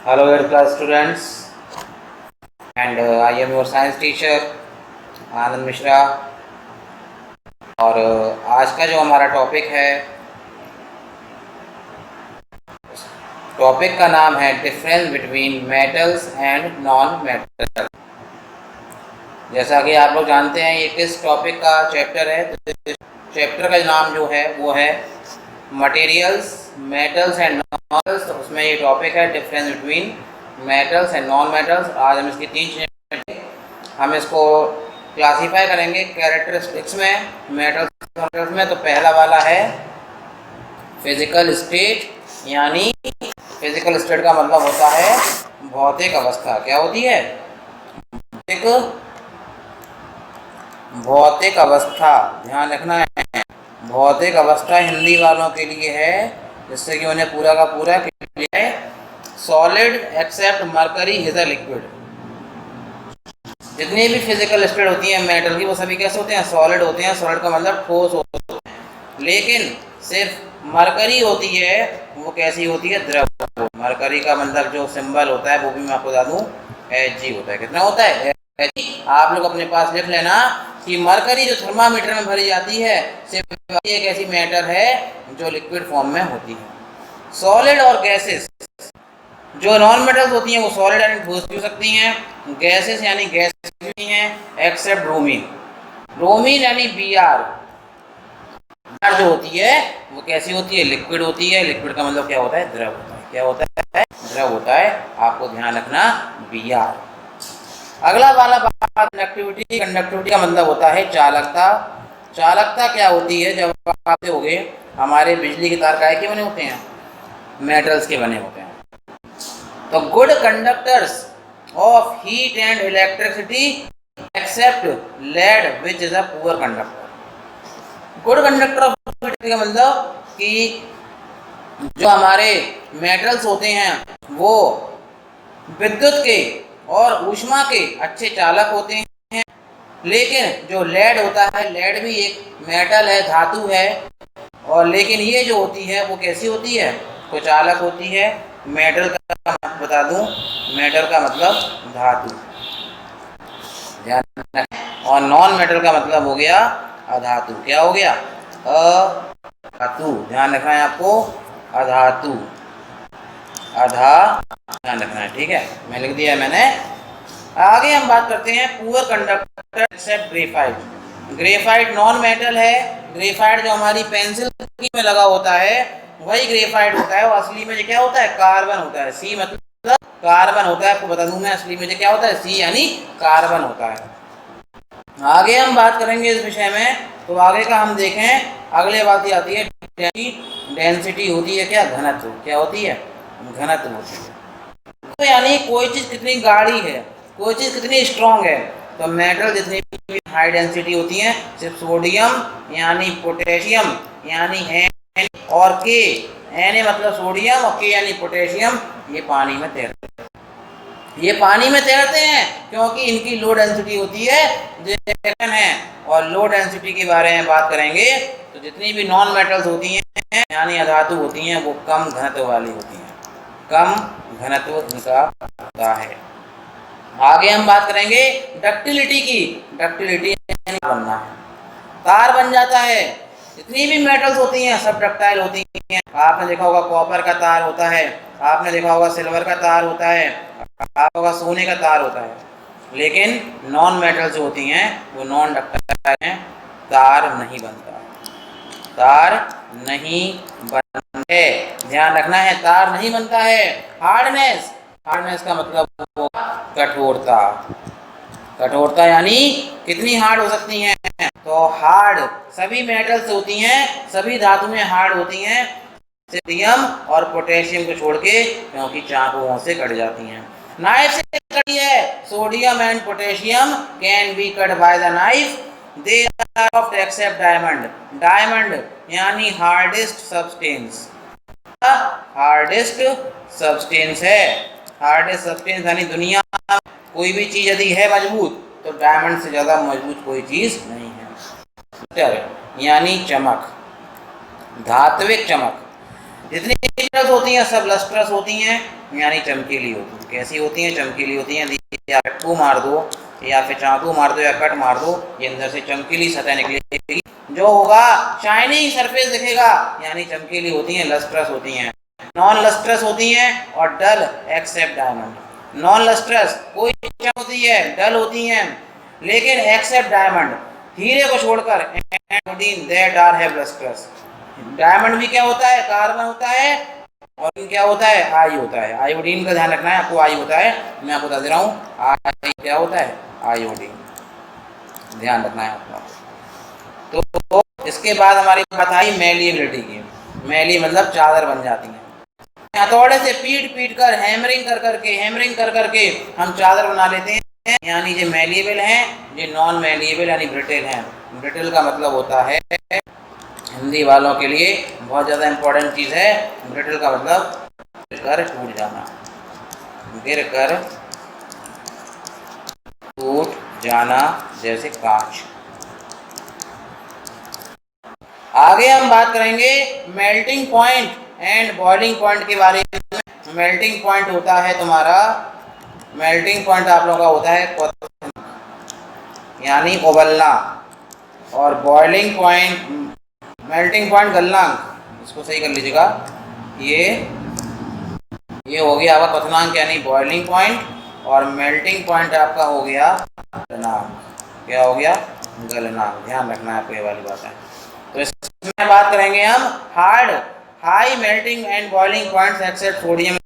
Hello, dear class students, and I am your science teacher आनंद मिश्रा। और आज का जो हमारा टॉपिक है, टॉपिक का नाम है difference between metals and non metals. जैसा कि आप लोग जानते हैं ये किस टॉपिक का चैप्टर है, तो चैप्टर का नाम जो है वो है materials, metals and non metals. तो उसमें ये टॉपिक है difference between metals and non metals. आज हम इसकी तीन चीज़ें हम इसको क्लासीफाई करेंगे कैरेक्टरिस्टिक्स में, मेटल्स में। तो पहला वाला है फिजिकल स्टेट, यानी फिजिकल स्टेट का मतलब होता है भौतिक अवस्था। क्या होती है? भौतिक अवस्था, ध्यान रखना है। भौतिक अवस्था हिंदी वालों के लिए है, जिससे कि उन्हें पूरा का पूरा क्लियर है। Solid except mercury is a liquid. जितनी भी फिजिकल स्टेट होती है मेटल की, वो सभी कैसे होते हैं? सॉलिड होते हैं। सॉलिड का मतलब ठोस होते हैं। लेकिन सिर्फ मरकरी होती है, वो कैसी होती है? द्रव। मरकरी का मतलब जो सिंबल होता है वो भी मैं आपको बता दूं, Hg होता है। कितना होता है? Hg। आप लोग अपने पास लिख लेना कि मरकरी जो थर्मामीटर में भरी जाती है, सिर्फ एक ऐसी मैटर है जो लिक्विड फॉर्म में होती है। सॉलिड और गैसेस, जो नॉन मेटल्स होती हैं वो सॉलिड यानी ठोस भी हो सकती हैं, गैसेस यानी गैस भी हैं, एक्सेप्ट ब्रोमीन। ब्रोमीन यानी Br जो होती है वो कैसी होती है? लिक्विड होती है। लिक्विड का मतलब क्या होता है? द्रव होता है। क्या होता है? द्रव होता है। आपको ध्यान रखना Br। अगला वाला बात कंडक्टिविटी। कंडक्टिविटी का मतलब होता है चालकता। चालकता क्या होती है? जब आप देखोगे हमारे बिजली के तार काय के बने होते हैं? मेटल्स के बने होते हैं। तो good conductors of heat and electricity except lead which is a poor conductor. Good conductor of heat का मतलब कि जो हमारे मेटल्स होते हैं वो विद्युत के और ऊष्मा के अच्छे चालक होते हैं। लेकिन जो लेड होता है, लेड भी एक मेटल है, धातु है, और लेकिन ये जो होती है वो कैसी होती है? तो चालक होती है। मेटल का बता दूं, मेटल का मतलब धातु, ध्यान रखना। और नॉन मेटल का मतलब हो गया अधातु। क्या हो गया? अधातु। ध्यान रखना है आपको, अधातु, ध्यान रखना है। ठीक है, मैं लिख दिया मैंने। आगे हम बात करते हैं poor conductor except graphite. Graphite non metal है। ग्रेफाइट जो हमारी पेंसिल में लगा होता है वही ग्रेफाइट होता है। और असली में क्या होता है? कार्बन होता है। सी मतलब कार्बन होता है। आपको बता दूं मैं, असली में क्या होता है? सी यानी कार्बन होता है। आगे हम बात करेंगे इस विषय में। तो आगे का हम देखें, अगले बात ये आती है डेंसिटी होती है क्या? घनत्व। क्या होती है? घनत्व होती है। तो यानी कोई चीज़ कितनी गाढ़ी है, कोई चीज़ कितनी स्ट्रॉन्ग है। तो मेटल जितनी भी हाई डेंसिटी होती हैं, सिर्फ सोडियम यानी पोटेशियम यानी एन और के। एन मतलब सोडियम और के यानी पोटेशियम, ये पानी में तैरते हैं। ये पानी में तैरते हैं क्योंकि इनकी लो डेंसिटी होती है, जो है। और लो डेंसिटी के बारे में बात करेंगे तो जितनी भी नॉन मेटल्स होती हैं यानी अधातु होती हैं, वो कम घनत्व वाली होती हैं। कम घनत्व इनका होता है। आगे हम बात करेंगे डक्टिलिटी की। डक्टिलिटी बनना है, तार बन जाता है। जितनी भी मेटल्स होती हैं सब डक्टाइल होती हैं। आपने देखा होगा कॉपर का तार होता है, आपने देखा होगा सिल्वर का तार होता है, आपने होगा सोने का तार होता है। लेकिन नॉन मेटल्स जो होती हैं वो नॉन डक्टाइल हैं, तार नहीं बनता, तार नहीं बनता है। ध्यान रखना है, तार नहीं बनता है। हार्डनेस, हार्डनेस का मतलब कठोरता। कठोरता यानी कितनी हार्ड हो सकती हैं? तो हार्ड सभी मेटल्स होती हैं, सभी धातुएं हार्ड होती हैं, सोडियम और पोटेशियम को छोड़ के, क्योंकि चाकुओं से कट जाती हैं। नाइफ से कटी है। Sodium and potassium can be cut by the knife. They are soft except diamond. Diamond यानी हार्डेस्ट सब्सटेंस, हार्डेस्ट सब्सटेंस है। हार्डेस्ट सब्सटेंस यानी दुनिया में कोई भी चीज यदि है मजबूत तो डायमंड से ज्यादा मजबूत कोई चीज नहीं है। यानी चमक, धात्विक चमक। जितनी मेटल्स होती हैं सब लस्ट्रस होती हैं, यानी चमकीली होती हैं। कैसी होती हैं? चमकीली होती हैं। या चक्कू मार दो या फिर चाकू मार दो या कट मार दो, ये अंदर से चमकीली सतह निकलेगी, जो होगा शाइनिंग सरफेस दिखेगा, यानी चमकीली होती हैं, लस्ट्रस होती हैं। नॉन लस्ट्रस होती हैं और डल एक्सेप्ट डायमंड। नॉन लस्ट्रस कोई चमक होती है, डल होती हैं, लेकिन एक्सेप्ट डायमंड, हीरे को छोड़कर, and that are have lustrous. Diamond भी क्या होता है? कार्बन होता है, और क्या होता है? आई होता है। आयोडीन का ध्यान रखना है आपको। आई होता है, मैं आपको बता दे रहा हूँ, आई क्या होता है? आयोडीन, ध्यान रखना है आपको। तो इसके बाद हमारी बात आई मैलिएबिलिटी की। मैली मतलब चादर बन जाती है। हथौड़े से पीट पीट कर, हैमरिंग कर करके हम चादर बना लेते हैं, यानी ये मैलिएबल हैं, ये नॉन मैलिएबल यानी ब्रिटेल हैं। ब्रिटेल का मतलब होता है, हिंदी वालों के लिए बहुत ज़्यादा इम्पोर्टेंट चीज़ है, ब्रिटेल का मतलब गिर कर टूट जाना, गिर कर टूट जाना, जैसे कांच। आगे हम बात करेंगे melting point and boiling point के बारे में। मेल्टिंग पॉइंट होता है तुम्हारा, मेल्टिंग पॉइंट आप लोगों का होता है यानी उबलना, और बॉइलिंग पॉइंट, मेल्टिंग पॉइंट गलनांक, इसको सही कर लीजिएगा, ये हो गया आपका क्वथनांक यानी बॉइलिंग पॉइंट, और मेल्टिंग पॉइंट आपका हो गया गलनांक। क्या हो गया? गलनांक। ध्यान रखना है आपको, ये वाली बात है। तो इसमें बात करेंगे हम high melting and boiling points accept sodium.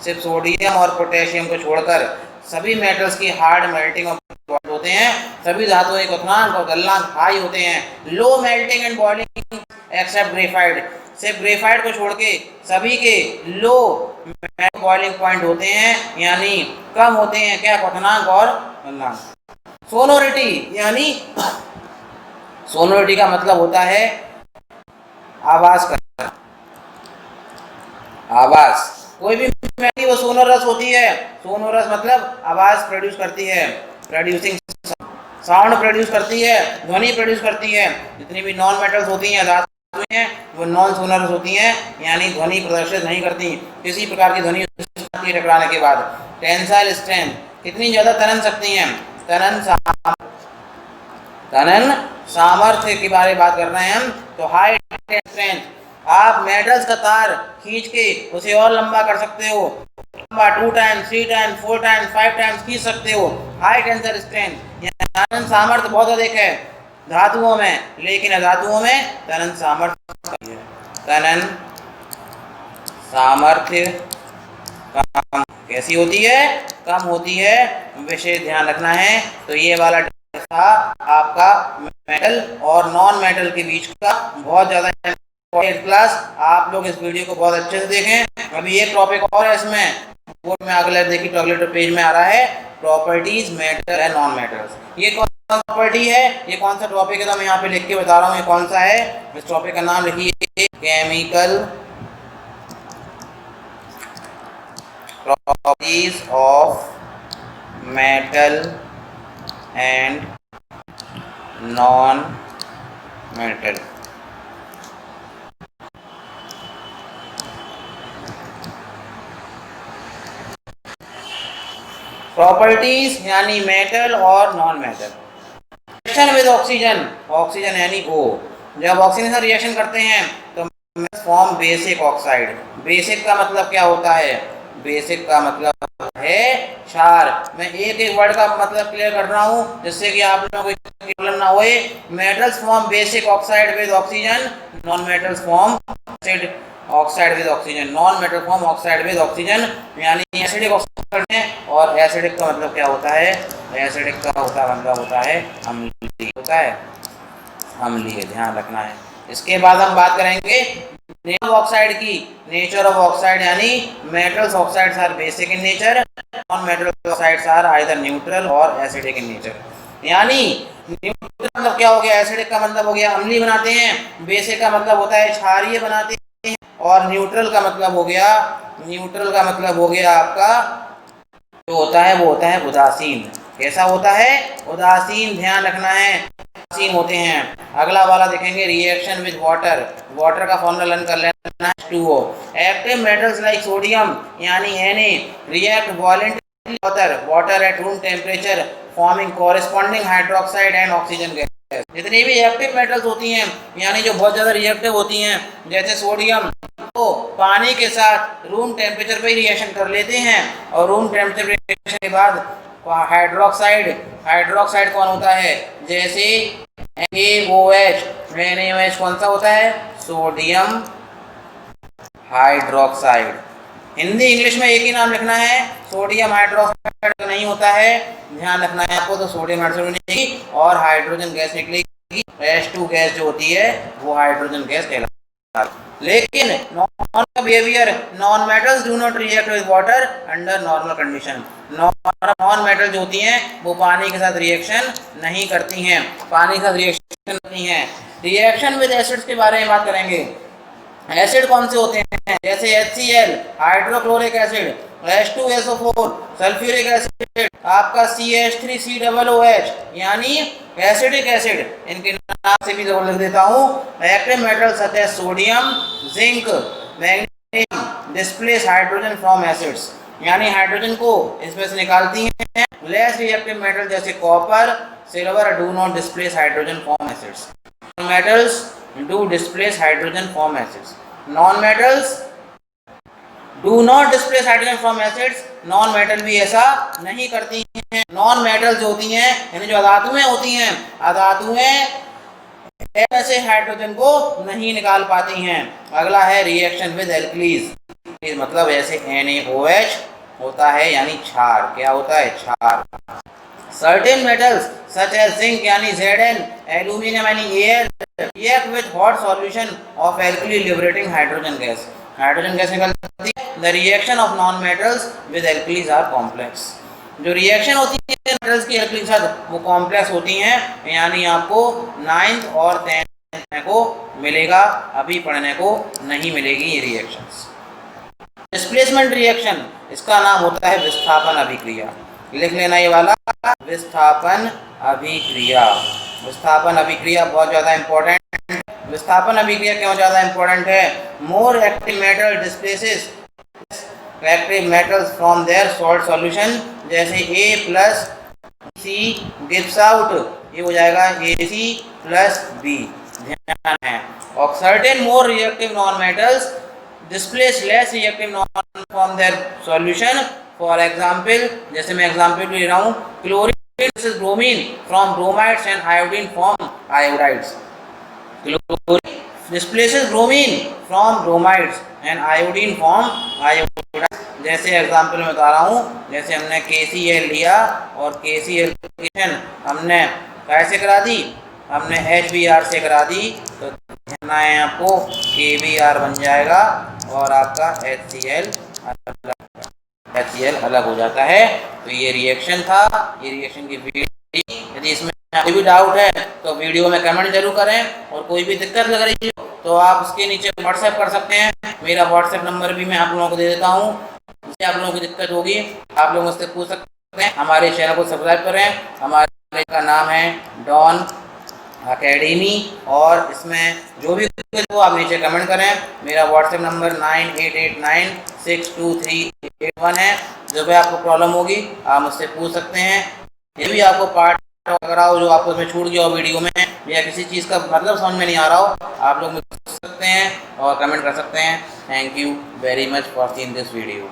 सिर्फ सोडियम और पोटेशियम को छोड़कर सभी मेटल्स की हार्ड मेल्टिंग और बॉइलिंग होते हैं। सभी धातुओं के क्वथनांक और गलनांक हाई होते हैं। Low melting and boiling except graphite, सिर्फ ग्रेफाइट को छोड़ के सभी के लो बॉइलिंग पॉइंट होते हैं, यानी कम होते हैं क्या? क्वथनांक और गलनांक। सोनोरिटी, यानी सोनोरिटी का मतलब होता है आवाज का, आवाज। कोई भी मेलोडी वो सोनोरस होती है। सोनोरस मतलब आवाज प्रोड्यूस करती है, प्रोड्यूसिंग साउंड प्रोड्यूस करती है, ध्वनि प्रोड्यूस करती है। जितनी भी नॉन मेटल्स होती हैं, धातुएं हैं, वो नॉन सोनोरस होती हैं, यानी ध्वनि प्रदर्शित नहीं करती, किसी प्रकार की ध्वनि टकराने के बाद। टेंसाइल स्ट्रेंथ, कितनी ज्यादा तनन सकती हैं? तनन सामर्थ्य के बारे में बात कर रहे हैं हम। तो हाई स्ट्रेंथ, आप मेटल्स का तार खींच के उसे और लंबा कर सकते हो, लंबा 2 टाइम्स 3 टाइम्स 4 टाइम्स 5 टाइम्स खींच सकते हो। हाई टेंसर स्ट्रेंथ, तनन सामर्थ्य बहुत अधिक है धातुओं में, लेकिन अधातुओं में तनन सामर्थ्य, तनन सामर्थ्य कम। कैसी होती है? कम होती है। विशेष ध्यान रखना है। तो ये वाला था आपका मेटल और नॉन मेटल के बीच का बहुत ज्यादा क्लास। आप लोग इस वीडियो को बहुत अच्छे से देखें। अभी एक टॉपिक और है इसमें, बोर्ड में अगला देखिए टॉयलेट पेज में आ रहा है, properties metal and non metals. ये कौन सा प्रॉपर्टी है, ये कौन सा टॉपिक है, तो मैं यहाँ पे लिख के बता रहा हूँ ये कौन सा है। इस टॉपिक का नाम लिखिए chemical properties of metal and non metal. Properties यानी मेटल और non metal. Reaction with oxygen, oxygen यानी O, जब ऑक्सीजन से रिएक्शन करते हैं तो फॉर्म बेसिक ऑक्साइड। बेसिक का मतलब क्या होता है? बेसिक का मतलब है क्षार। मैं एक एक वर्ड का मतलब क्लियर कर रहा हूँ जिससे कि आप लोगों को प्रॉब्लम ना होए। Metals form basic oxide with oxygen, non metals form oxide with oxygen, non metal form oxide with oxygen, यानी एसिडिक ऑक्साइड है। और एसिडिक का मतलब क्या होता है? एसिडिक का मतलब होता है अम्लीय, होता है अम्लीय। ध्यान रखना है। इसके बाद हम बात करेंगे नेचर ऑफ ऑक्साइड की। नेचर ऑफ ऑक्साइड यानी metals oxides are basic in nature, non metals oxides are either neutral और एसिडिक इन नेचर। यानी न्यूट्रल मतलब क्या हो गया? एसिडिक का मतलब हो गया अम्लीय बनाते हैं, बेसिक का मतलब होता है क्षारीय बनाते हैं, और न्यूट्रल का मतलब हो गया आपका जो होता है वो होता है उदासीन। कैसा होता है? उदासीन, ध्यान रखना है, उदासीन होते हैं। अगला वाला देखेंगे रिएक्शन विद वाटर। वाटर का फॉर्मूला लर्न कर लेना, H2O। Active metals like sodium यानी Na react voluntarily water at room temperature forming corresponding hydroxide and oxygen gas. जितनी भी एक्टिव मेटल्स होती हैं यानी जो बहुत ज़्यादा रिएक्टिव होती हैं, जैसे सोडियम, तो पानी के साथ रूम टेम्परेचर पे रिएक्शन कर लेते हैं और रूम टेम्परेचर रिएक्शन के बाद हाइड्रोक्साइड कौन होता है? जैसे NaOH कौन सा होता है? Sodium hydroxide. हिंदी इंग्लिश में एक ही नाम लिखना है, सोडियम हाइड्रोक्साइड नहीं होता है, ध्यान रखना है आपको। तो सोडियम हाइड्रोक्साइड निकलेगी और हाइड्रोजन गैस निकलेगी। H2 गैस जो होती है वो हाइड्रोजन गैस कहलाती है। लेकिन behaviour non metals do not react with water under normal condition. Non metal जो होती हैं वो पानी के साथ रिएक्शन नहीं करती हैं, पानी के साथ रिएक्शन करती हैं। रिएक्शन विद एसिड्स के बारे में बात करेंगे। एसिड कौन से होते हैं? जैसे HCl hydrochloric acid, H2SO4 sulphuric acid, आपका CH3COOH यानी एसिडिक एसिड। इनके नाम से भी जरूर लिख देता हूँ। Active metal such as sodium, zinc, magnesium displace hydrogen from acids यानी हाइड्रोजन को इसमें से निकालती हैं। लेस रिएक्टिव मेटल जैसे copper, silver do not displace hydrogen from acids. Metals do displace hydrogen from acids. Non-metals do not displace hydrogen from acids. Non-metal भी ऐसा नहीं करती हैं। Non-metals जो होती हैं यानी जो अधातुएं होती हैं, अधातुएं ऐसे हाइड्रोजन को नहीं निकाल पाती हैं। अगला है रिएक्शन विद एल्कलीज, मतलब ऐसे NaOH होता है यानी क्षार। क्या होता है? क्षार। Certain metals such as zinc यानी Zn, aluminium यानी Al react with hot solution of alkali liberating hydrogen gas. Hydrogen gas निकलती है। The reaction of non-metals with alkalis are complex. जो रिएक्शन होती है मेटल्स की एल्कली के साथ वो कॉम्प्लेक्स होती हैं, यानी आपको 9th और 10th को मिलेगा, अभी पढ़ने को नहीं मिलेगी ये रिएक्शंस। डिस्प्लेसमेंट रिएक्शन, इसका नाम होता है विस्थापन अभिक्रिया। लिख लेना ये वाला, विस्थापन अभिक्रिया। विस्थापन अभिक्रिया बहुत ज़्यादा इंपॉर्टेंट। विस्थापन अभिक्रिया क्यों ज़्यादा इंपॉर्टेंट है? More active metal displaces active metals from their salt solution, जैसे A+C गिव्स आउट, ये हो जाएगा AC+B। ध्यान है। और certain more reactive non metals displace less reactive non from their solution. For example, जैसे मैं एग्जाम्पल ले रहा हूँ, chlorine bromine from bromides and iodine from iodides. Chlorine displaces bromine from bromides and iodine from iodides. जैसे example में बता रहा हूँ, जैसे हमने KCl लिया और KCl रिएक्शन हमने कैसे करा दी? हमने HBr से करा दी, तो कहना है आपको KBr बन जाएगा और आपका HCl अलग हो जाता है। तो ये रिएक्शन था, ये रिएक्शन की वीडियो। यदि इसमें कोई भी डाउट है तो वीडियो में कमेंट जरूर करें, और कोई भी दिक्कत लग रही हो तो आप उसके नीचे व्हाट्सएप कर सकते हैं। मेरा व्हाट्सएप नंबर भी मैं आप लोगों को दे देता हूँ, जिससे आप लोगों को दिक्कत होगी आप लोग मुझसे पूछ सकते हैं। हमारे चैनल को सब्सक्राइब करें। हमारे का नाम है डॉन अकेडमी, और इसमें जो भी हो आप नीचे कमेंट करें। मेरा व्हाट्सएप नंबर 9889623881 है। जो भी आपको प्रॉब्लम होगी आप मुझसे पूछ सकते हैं। ये भी आपको पार्ट अगर हो जो आपको इसमें छूट गया हो वीडियो में, या किसी चीज़ का मतलब समझ में नहीं आ रहा हो, आप लोग मुझसे पूछ सकते हैं और कमेंट कर सकते हैं। Thank you very much for seeing this video.